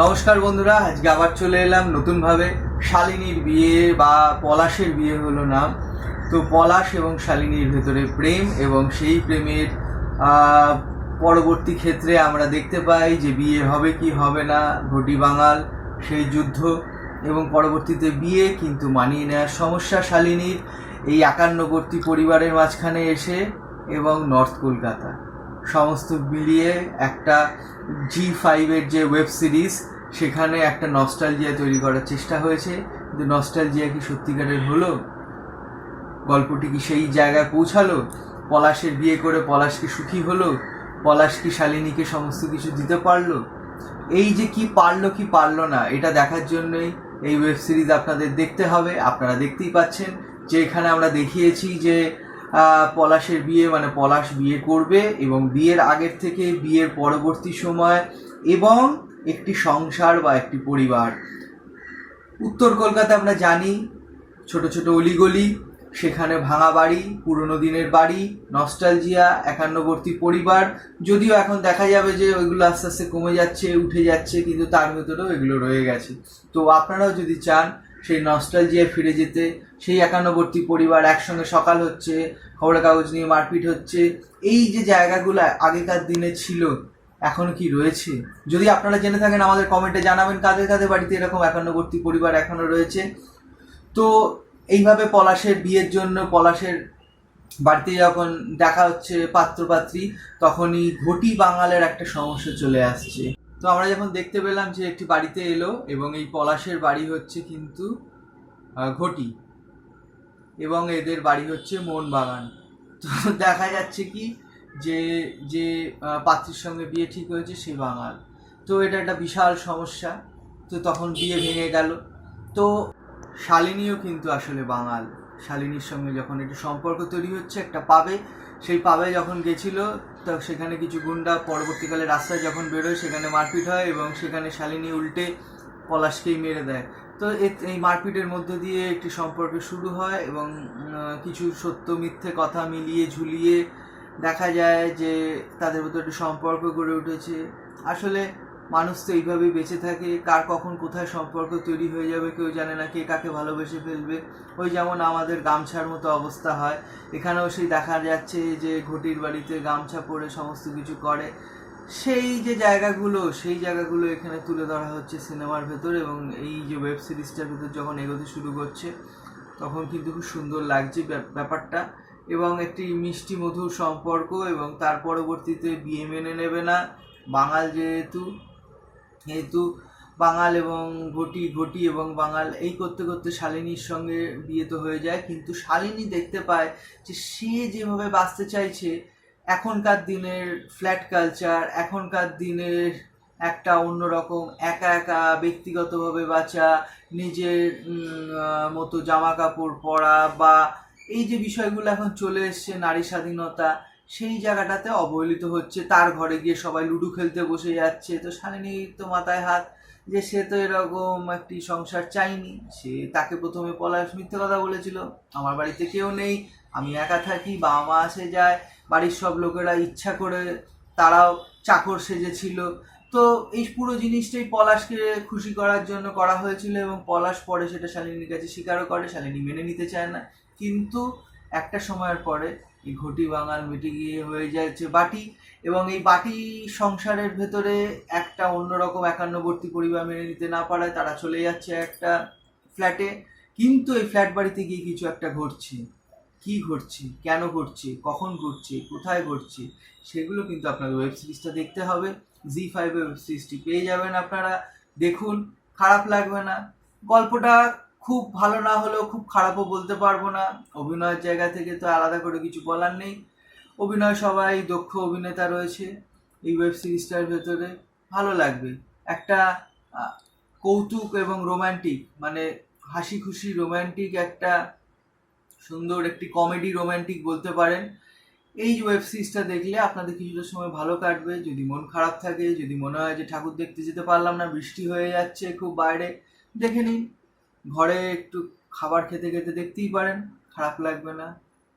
নমস্কার বন্ধুরা, আজকে আবার চলে এলাম নতুনভাবে। শালিনীর বিয়ে বা পলাশের বিয়ে হলো নাম। তো পলাশ এবং শালিনীর ভেতরে প্রেম এবং সেই প্রেমের পরবর্তী ক্ষেত্রে আমরা দেখতে পাই যে বিয়ে হবে কি হবে না, ঘটি বাঙাল, সেই যুদ্ধ এবং পরবর্তীতে বিয়ে কিন্তু মানিয়ে নেওয়ার সমস্যা শালিনীর এই একান্নবর্তী পরিবারের মাঝখানে এসে এবং নর্থ কলকাতা সমস্ত মিলিয়ে একটা জি5-এর যে ওয়েব সিরিজ, সেখানে একটা নস্টালজিয়া তৈরি করার চেষ্টা হয়েছে। কিন্তু নস্টালজিয়া কি সত্যিকারের হলো? গল্পটি কি সেই জায়গায় পৌঁছালো? পলাশের বিয়ে করে পলাশ কি সুখী হলো? পলাশ কি শালিনীকে সমস্ত কিছু দিতে পারলো? এই যে কি পারলো কি পারলো না, এটা দেখার জন্যই এই ওয়েব সিরিজ আপনাদের দেখতে হবে। আপনারা দেখতেই পাচ্ছেন যে এখানে আমরা দেখিয়েছি যে পলাশের বিয়ে মানে পলাশ বিয়ে করবে এবং বিয়ের আগের থেকে বিয়ের পরবর্তী সময় এবং একটি সংসার বা একটি পরিবার। উত্তর কলকাতা আমরা জানি, ছোট ছোট অলিগলি, সেখানে ভাঙা বাড়ি, পুরনো দিনের বাড়ি, নস্টালজিয়া, একান্নবর্তী পরিবার। যদিও এখন দেখা যাবে যে ওইগুলো আস্তে আস্তে কমে যাচ্ছে, উঠে যাচ্ছে, কিন্তু তার ভেতরেও এগুলো রয়ে গেছে। তো আপনারাও যদি চান সেই নস্টালজিয়ায় ফিরে যেতে, সেই একান্নবর্তী পরিবার, একসঙ্গে সকাল হচ্ছে, খবরের কাগজ নিয়ে মারপিট হচ্ছে, এই যে জায়গাগুলো আগেকার দিনে ছিল, এখন কি রয়েছে? যদি আপনারা জেনে থাকেন আমাদের কমেন্টে জানাবেন কাদের কাদের বাড়িতে এরকম একান্নবর্তী পরিবার এখনো রয়েছে। তো এইভাবে পলাশের বিয়ের জন্য পলাশের বাড়িতে যখন দেখা হচ্ছে পাত্রপাত্রী, তখনই ঘটি বাঙালের একটা সমস্যা চলে আসছে। তো আমরা যখন দেখতে পেলাম যে একটি বাড়িতে এলো এবং এই পলাশের বাড়ি হচ্ছে কিন্তু ঘটি এবং এদের বাড়ি হচ্ছে মোহনবাগান। তো দেখা যাচ্ছে কি যে যে পাত্রীর সঙ্গে বিয়ে ঠিক হয়েছে সে বাঙাল। তো এটা একটা বিশাল সমস্যা। তো তখন বিয়ে ভেঙে গেল। তো শালিনীও কিন্তু আসলে বাঙাল। শালিনীর সঙ্গে যখন একটু সম্পর্ক তৈরি হচ্ছে একটা পাবে, সেই পাবে যখন গেছিল, তো সেখানে কিছু গুন্ডা পরবর্তীকালে রাস্তায় যখন বেরোয় সেখানে মারপিট হয় এবং সেখানে শালিনী উল্টে পলাশকেই মেরে দেয়। তো এই মারপিটের মধ্যে দিয়ে একটি সম্পর্ক শুরু হয় এবং কিছু সত্য মিথ্যে কথা মিলিয়ে ঝুলিয়ে দেখা যায় যে তাদের মধ্যে একটি সম্পর্ক গড়ে উঠেছে। আসলে মানুষ তো এইভাবেই বেঁচে থাকে, কার কখন কোথায় সম্পর্ক তৈরি হয়ে যাবে কেউ জানে না, কে কাকে ভালোবেসে ফেলবে। ওই যেমন আমাদের গামছার মতো অবস্থা হয়, এখানেও সেই দেখা যাচ্ছে যে ঘটির বাড়িতে গামছা পরে সমস্ত কিছু করে। সেই যে জায়গাগুলো, সেই জায়গাগুলো এখানে তুলে ধরা হচ্ছে সিনেমার ভেতর এবং এই যে ওয়েব সিরিজটার ভেতর যখন এগোতে শুরু করছে তখন কিন্তু খুব সুন্দর লাগছে ব্যাপারটা এবং একটি মিষ্টি মধুর সম্পর্ক এবং তার পরবর্তীতে বিয়ে মেনে নেবে না বাঙাল, যেহেতু বাঙাল এবং ঘটি এবং বাঙাল এই করতে করতে শালিনীর সঙ্গে বিয়ে তো হয়ে যায়। কিন্তু শালিনী দেখতে পায় যে সে যেভাবে বাঁচতে চাইছে, এখনকার দিনের ফ্ল্যাট কালচার, এখনকার দিনের একটা অন্যরকম একা একা ব্যক্তিগতভাবে বাঁচা, নিজের মতো জামা কাপড় পরা বা এই যে বিষয়গুলো এখন চলে এসছে, নারী স্বাধীনতা, সেই জায়গাটাতে অবহেলিত হচ্ছে। তার ঘরে গিয়ে সবাই লুডো খেলতে বসে যাচ্ছে। তো শালিনী তো মাথায় হাত যে সে তো এরকম একটি সংসার চাইনি। সে তাকে প্রথমে পলাশ মিথ্যে কথা বলেছিল, আমার বাড়িতে কেউ নেই, আমি একা থাকি, বাবা মা আসে যায়, বাড়ির সব লোকেরা ইচ্ছা করে তারাও চাকর সেজেছিল। তো এই পুরো জিনিসটাই পলাশকে খুশি করার জন্য করা হয়েছিল এবং পলাশ পরে সেটা শালিনীর কাছে স্বীকারও করে, শালিনী মেনে নিতে চায় না। কিন্তু একটা সময়ের পরে এই ঘটি বাঙাল মিটে গিয়ে হয়ে যাচ্ছে বাটি এবং এই বাটি সংসারের ভেতরে একটা অন্যরকম একান্নবর্তী পরিবার মেনে নিতে না পারায় তারা চলে যাচ্ছে একটা ফ্ল্যাটে। কিন্তু এই ফ্ল্যাট বাড়িতে গিয়ে কিছু একটা ঘটছে। কি ঘটছে, কেন ঘটছে, কখন ঘটছে, কোথায় ঘটছে, সেগুলো কিন্তু আপনাদের ওয়েব সিরিজটা দেখতে হবে। জি5 ওয়েব সিরিজটি পেয়ে যাবেন আপনারা, দেখুন, খারাপ লাগবে না। গল্পটা খুব ভালো না হলেও খুব খারাপও বলতে পারবো না। অভিনয়ের জায়গা থেকে তো আলাদা করে কিছু বলার নেই, অভিনয় সবাই দক্ষ অভিনেতা রয়েছে এই ওয়েব সিরিজটার ভেতরে, ভালো লাগবে। একটা কৌতুক এবং রোম্যান্টিক, মানে হাসি খুশি রোম্যান্টিক, একটা সুন্দর একটি কমেডি রোম্যান্টিক বলতে পারেন। এই ওয়েব সিরিজটা দেখলে আপনাদের কিছুটা সময় ভালো কাটবে। যদি মন খারাপ থাকে, যদি মনে হয় যে ঠাকুর দেখতে যেতে পারলাম না, বৃষ্টি হয়ে যাচ্ছে খুব বাইরে, দেখে নিন, ঘরে একটু খাবার খেতে খেতে দেখতেই পারেন, খারাপ লাগবে না।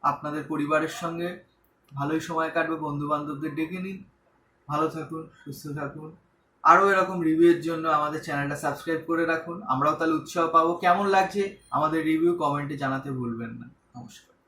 আপনাদের পরিবারের সঙ্গে ভালোই সময় কাটবে, বন্ধু বান্ধবদের ডেকে নিন। ভালো থাকুন, সুস্থ থাকুন, আরও এরকম রিভিউয়ের জন্য আমাদের চ্যানেলটা সাবস্ক্রাইব করে রাখুন। আমরাও তাহলে উৎসাহ পাবো। কেমন লাগছে আমাদের রিভিউ কমেন্টে জানাতে ভুলবেন না। নমস্কার।